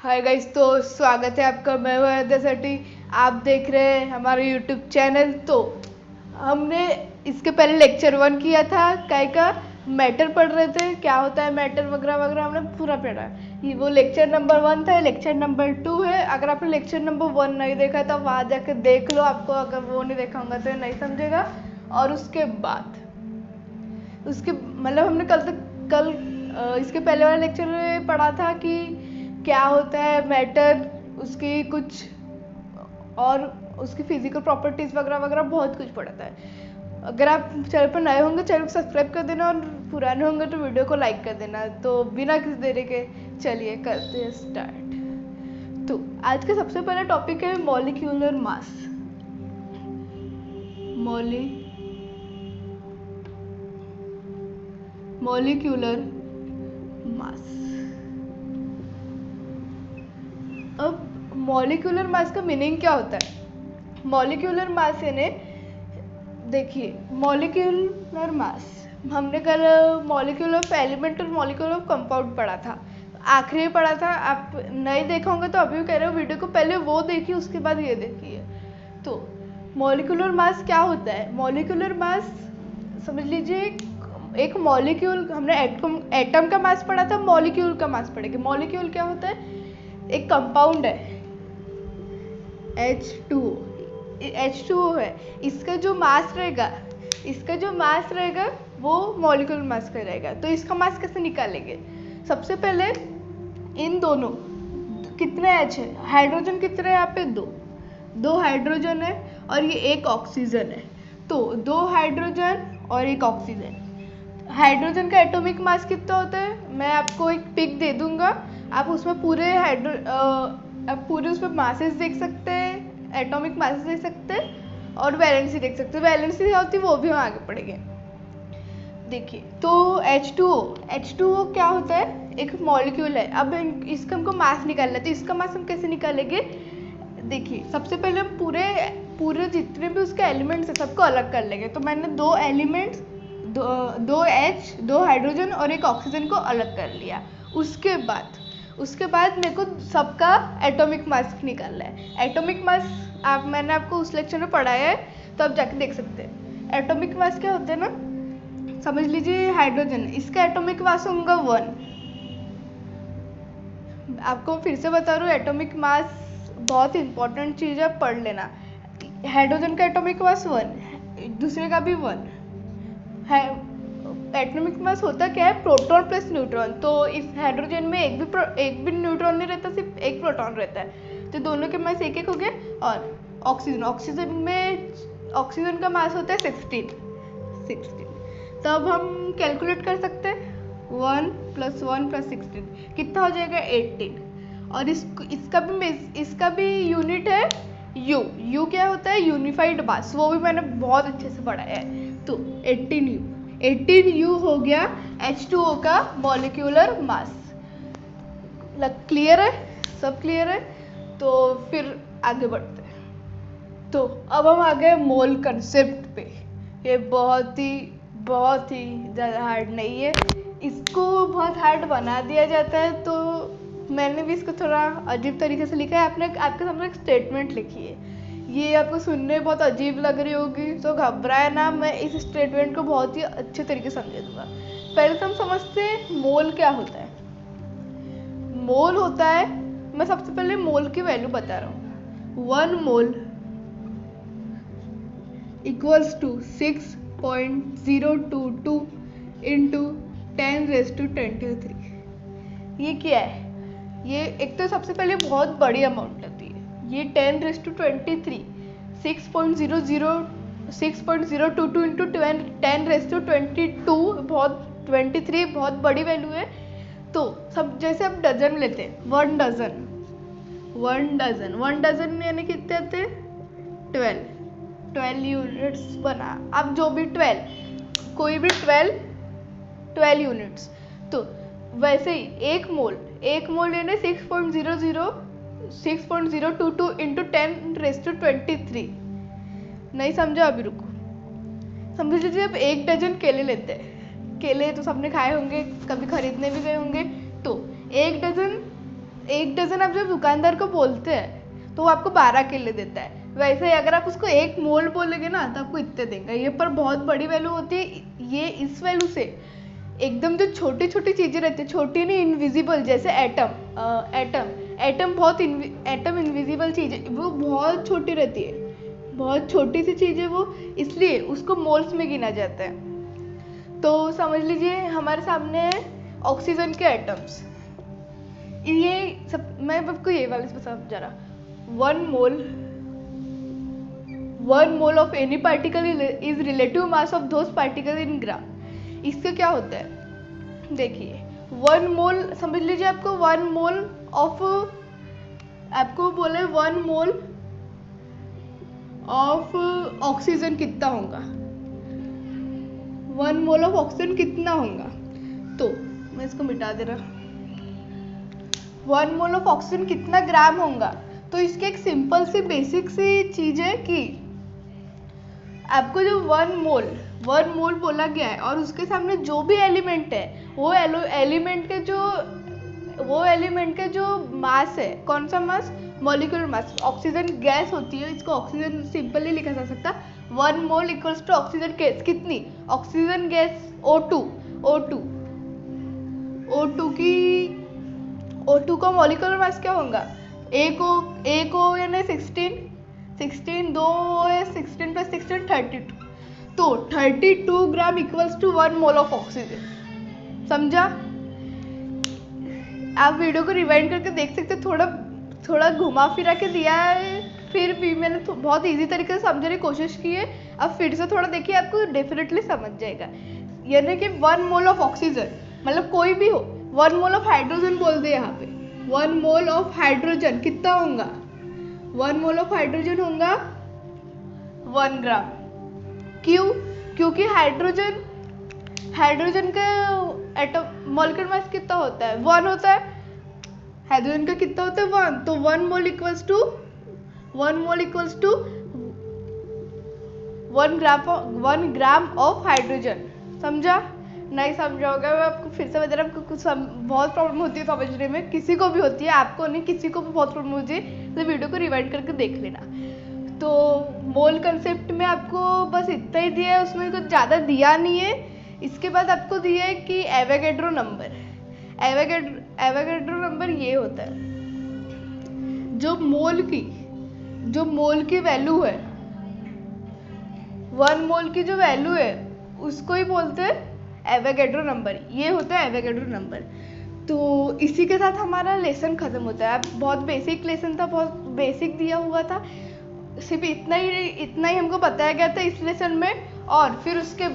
Hi guys, तो स्वागत है आपका। मैं हूं अयोध्या सेठी। आप देख रहे हैं हमारा यूट्यूब चैनल। तो हमने इसके पहले लेक्चर 1 किया था, काय का मैटर पढ़ रहे थे, क्या होता है मैटर वगैरह वगैरह, हमने पूरा पढ़ा। ये वो लेक्चर नंबर 1 था। लेक्चर नंबर 2 है। अगर आपने लेक्चर नंबर 1 नहीं देखा है तो वहाँ जाकर देख लो। आपको अगर वो नहीं देखा होगा तो नहीं समझेगा। और उसके बाद मतलब हमने कल इसके पहले वाला लेक्चर में पढ़ा था कि क्या होता है मैटर, उसकी कुछ और उसकी फिजिकल प्रॉपर्टीज वगैरह वगैरह बहुत कुछ पढ़ता है। अगर आप चैनल पर नए होंगे चैनल को सब्सक्राइब कर देना, और पुराने होंगे तो वीडियो को लाइक कर देना। तो बिना किसी देरी के चलिए करते हैं स्टार्ट। तो आज का सबसे पहला टॉपिक है मॉलिक्यूलर मास। Molecular mass. अब मॉलिक्यूलर मास का मीनिंग क्या होता है? मॉलिक्यूलर मास यानी, देखिए, मॉलिक्यूलर मास हमने कल मॉलिक्यूल ऑफ एलिमेंट और मॉलिक्यूल ऑफ कंपाउंड पढ़ा था, आखिरी में पढ़ा था। आप नहीं देखा होंगे तो अभी कह रहे हो वीडियो को पहले वो देखिए, उसके बाद ये देखिए। तो मॉलिक्यूलर मास क्या होता है? मॉलिक्यूलर मास समझ लीजिए, एक मॉलिक्यूल, हमने एटम का मास पढ़ा था, मॉलिक्यूल का मास पढ़ेंगे। मॉलिक्यूल क्या होता है? एक कंपाउंड है H2O है। इसका जो मास रहेगा वो मॉलिक्यूलर मास का रहेगा। तो इसका मास कैसे निकालेंगे? सबसे पहले इन दोनों, कितने H है, हाइड्रोजन कितने हैं यहाँ पे? दो हाइड्रोजन है और ये एक ऑक्सीजन है। तो 2 हाइड्रोजन और एक ऑक्सीजन। हाइड्रोजन का एटॉमिक मास कितना होता है? मैं आपको एक पिक दे दूंगा, आप उसमें पूरे उसमें मासेस देख सकते हैं, एटॉमिक मासेस देख सकते हैं और वैलेंसी देख सकते हैं। वैलेंसी क्या होती है वो भी हम आगे पढ़ेंगे। देखिए, तो H2O क्या होता है? एक मॉलिक्यूल है। अब इसका हमको मास निकालना है, तो इसका मास हम कैसे निकालेंगे? देखिए, सबसे पहले हम पूरे जितने भी उसके एलिमेंट्स हैं सबको अलग कर लेंगे। तो मैंने 2 एलिमेंट्स, दो H, 2 हाइड्रोजन और एक ऑक्सीजन को अलग कर लिया। उसके बाद मेरे को सबका एटॉमिक मास निकालना है। एटॉमिक मास मैंने आपको उस लेक्चर में पढ़ाया है, तो आप जाके देख सकते हैं। एटॉमिक मास क्या होता है ना, समझ लीजिए हाइड्रोजन, इसका एटॉमिक मास होगा 1। आपको फिर से बता रहा हूँ, एटॉमिक मास बहुत इंपॉर्टेंट चीज़ है, पढ़ लेना। हाइड्रोजन का एटॉमिक मास 1, दूसरे का भी 1 है। एटॉमिक मास होता क्या है? Proton plus neutron. तो इस हाइड्रोजन में एक भी न्यूट्रॉन नहीं रहता, सिर्फ एक प्रोटॉन रहता है। तो दोनों के मास एक हो गया। और ऑक्सीजन का मास होता है 16। तो अब हम कैलकुलेट कर सकते हैं, 1 + 1 + 16 कितना हो जाएगा? 18। और इसका भी यूनिट है यू क्या होता है? यूनिफाइड मास। वो भी मैंने बहुत अच्छे से पढ़ाया है। तो 18U हो गया H2O का मॉलिक्यूलर मास। क्लियर है? सब क्लियर है? तो फिर आगे बढ़ते हैं। तो अब हम आ गए मोल कंसेप्ट पे। ये बहुत ही ज़्यादा हार्ड नहीं है, इसको बहुत हार्ड बना दिया जाता है। तो मैंने भी इसको थोड़ा अजीब तरीके से लिखा है। आपके सामने एक स्टेटमेंट लिखी है, ये आपको सुनने में बहुत अजीब लग रही होगी, तो घबराए ना, मैं इस स्टेटमेंट को बहुत ही अच्छे तरीके से समझा दूंगा। पहले तो हम समझते हैं मोल क्या होता है। मोल होता है, मैं सबसे पहले मोल की वैल्यू बता रहा हूँ। 1 मोल = 6.022 × 10⁻23। ये क्या है? ये एक तो सबसे पहले बहुत बड़ी अमाउंट होती है। ये 10⁻23 6.022 × 10⁻22 23 बहुत बड़ी वैल्यू है। तो सब जैसे आप डजन लेते हैं, 1 डजन यानी कितने आते हैं? 12 यूनिट्स बना। अब जो भी 12, कोई भी 12 यूनिट्स। तो वैसे ही एक मोल यानी 6.022 × 10⁻23। नहीं समझा? अभी रुको, समझ लीजिए अब 1 डजन केले लेते हैं। केले तो सबने खाए होंगे, कभी खरीदने भी गए होंगे। तो 1 डजन 1 डजन आप जब दुकानदार को बोलते हैं तो वो आपको 12 केले देता है। वैसे ही अगर आप उसको 1 मोल बोलेंगे ना तो आपको इतने देंगे। ये पर बहुत बड़ी वैल्यू होती है। ये इस वैल्यू से एकदम जो छोटी छोटी चीज़ें रहती है, छोटी नहीं, इनविजिबल, जैसे एटम बहुत एटम इनविजिबल चीज़ है, वो बहुत छोटी रहती है, बहुत छोटी सी चीज़ है वो, इसलिए उसको मोल्स में गिना जाता है। तो समझ लीजिए हमारे सामने है ऑक्सीजन के एटम्स। ये सब मैं आपको ये वाले से समझा रहा। 1 mole of any particle is relative mass of those particle in gram. इससे क्या होता है, देखिए 1 मोल समझ लीजिए, आपको 1 मोल ऑफ, आपको बोले 1 मोल ऑफ ऑक्सीजन कितना होगा, 1 मोल ऑफ ऑक्सीजन कितना होगा। तो मैं इसको मिटा दे रहा। 1 मोल ऑफ ऑक्सीजन कितना ग्राम होगा, तो इसकी एक सिंपल सी बेसिक सी चीज है कि आपको जो 1 मोल बोला गया है और उसके सामने जो भी एलिमेंट है वो एलिमेंट के जो मास है, कौन सा मास, मॉलिक्यूलर मास। ऑक्सीजन गैस होती है, इसको ऑक्सीजन सिंपली लिखा जा सकता। 1 mole equals to oxygen gas कितनी, ऑक्सीजन गैस O2 का मॉलिक्यूलर मास क्या होगा, एक ओ यानी 16, 2 है 16 + 16 32, तो 32 gram equals to 1 mole of oxygen. समझा? आप वीडियो को रिवाइंड करके देख सकते, थोड़ा घुमा फिरा के दिया है, फिर भी मैंने बहुत इजी तरीके से समझने की कोशिश की है। अब फिर से थोड़ा देखिए, आपको डेफिनेटली समझ जाएगा। यानी कि 1 मोल ऑफ ऑक्सीजन मतलब कोई भी हो, 1 मोल ऑफ हाइड्रोजन बोल दे यहाँ पे, 1 मोल ऑफ हाइड्रोजन कितना होगा, 1 मोल ऑफ हाइड्रोजन होगा 1 ग्राम। क्यों? क्योंकि हाइड्रोजन का एटम मॉलिक्यूलर मास कितना होता है, 1 होता है। हाइड्रोजन का कितना होता है, 1। तो 1 mole equals to 1 gram of hydrogen. समझा? नहीं समझा होगा, मैं आपको फिर से बता रहा हूँ। आपको कुछ बहुत प्रॉब्लम होती है समझने में, किसी को भी होती है, आपको नहीं, किसी को भी बहुत प्रॉब्लम होती है, तो वीडियो को रिवाइंड करके देख लेना। तो मोल कंसेप्ट में आपको बस इतना ही दिया है, उसमें कुछ ज़्यादा दिया नहीं है। इसके बाद आपको दिया है कि एवोगैड्रो नंबर ये होता है जो मोल की वैल्यू है, 1 मोल की जो वैल्यू है उसको ही बोलते हैं एवोगैड्रो नंबर। ये होता है एवोगैड्रो नंबर। तो इसी के साथ हमारा लेसन खत्म होता है। अब बहुत बेसिक लेसन था, बहुत बेसिक दिया हुआ था, सिर्फ इतना ही हमको बताया गया था इस लेसन में। और फिर उसके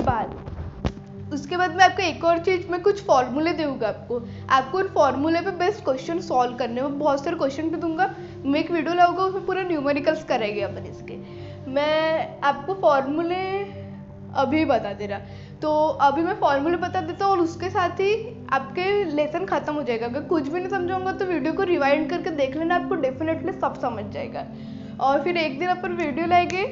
बाद मैं आपको एक और चीज़ में कुछ फॉर्मूले दूंगा। आपको उन फॉर्मूले पे बेस्ट क्वेश्चन सॉल्व करने में बहुत सारे क्वेश्चन भी दूंगा। मैं एक वीडियो लाऊंगा, उसमें पूरे न्यूमेरिकल्स करेंगे अपन इसके। मैं आपको फॉर्मूले अभी बता दे रहा, तो अभी मैं फॉर्मूले बता देता हूँ और उसके साथ ही आपके लेसन खत्म हो जाएगा। अगर कुछ भी नहीं समझाऊंगा तो वीडियो को रिवाइंड करके देख लेना, आपको डेफिनेटली सब समझ जाएगा। और फिर एक दिन अपन वीडियो लाएंगे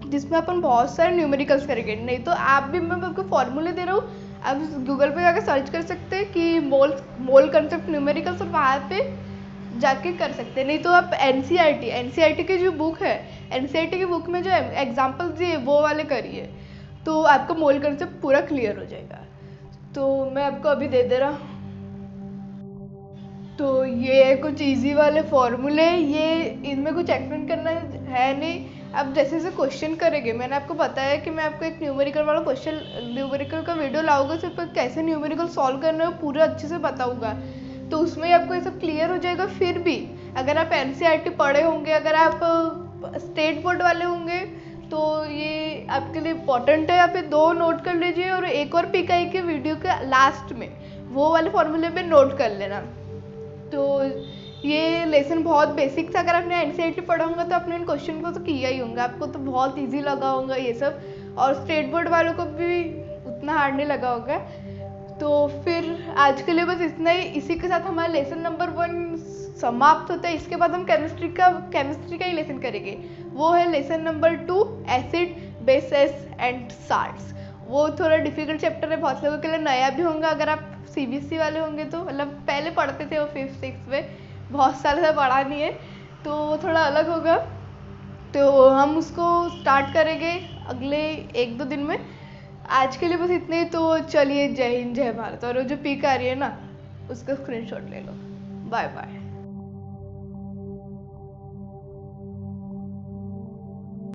जिसमें अपन बहुत सारे न्यूमेरिकल्स करेंगे। नहीं तो आप भी, मैं आपको फॉर्मूले दे रहा हूँ, आप गूगल पे जाकर सर्च कर सकते हैं कि मोल कंसेप्ट न्यूमेरिकल्स, और वहाँ पे जाके कर सकते हैं। नहीं तो आप एनसीईआरटी की जो बुक है, एनसीईआरटी की बुक में जो एग्जाम्पल्स दिए वो वाले करिए, तो आपका मोल कंसेप्ट पूरा क्लियर हो जाएगा। तो मैं आपको अभी दे रहा। तो ये कुछ इजी वाले फॉर्मूले, ये इनमें कुछ एक्सप्लेन करना है नहीं। अब जैसे जैसे क्वेश्चन करेंगे, मैंने आपको बताया कि मैं आपको एक न्यूमेरिकल का वीडियो लाऊंगा, सिर्फ कैसे न्यूमेरिकल सॉल्व करना है पूरा अच्छे से बताऊंगा। तो उसमें आपको ये सब क्लियर हो जाएगा। फिर भी अगर आप एनसीईआरटी पढ़े होंगे, अगर आप स्टेट बोर्ड वाले होंगे, तो ये आपके लिए इम्पोर्टेंट है। या फिर 2 नोट कर लीजिए, और एक और पिक आई के वीडियो के लास्ट में वो वाले फॉर्मूले पे नोट कर लेना। तो ये लेसन बहुत बेसिक था। अगर आपने एनसीईआरटी पढ़ा होगा तो आपने इन क्वेश्चन को तो किया ही होगा, आपको तो बहुत इजी लगा होगा ये सब, और स्टेट बोर्ड वालों को भी उतना हार्ड नहीं लगा होगा। तो फिर आज के लिए बस इतना ही। इसी के साथ हमारा लेसन नंबर 1 समाप्त होता है। इसके बाद हम केमिस्ट्री का ही लेसन करेंगे, वो है lesson number 2, acid, bases and salts. वो थोड़ा डिफिकल्ट चैप्टर है, बहुत लोगों के लिए नया भी होगा। अगर आप सीबीएसई वाले होंगे तो, मतलब पहले पढ़ते थे वो 5th 6th में, बहुत साल से पढ़ा नहीं है तो वो थोड़ा अलग होगा। तो हम उसको स्टार्ट करेंगे अगले 1-2 दिन में। आज के लिए बस इतने ही। तो चलिए, जय हिंद जय भारत। और वो जो पिक आ रही है ना, उसका स्क्रीनशॉट ले लो। Bye bye.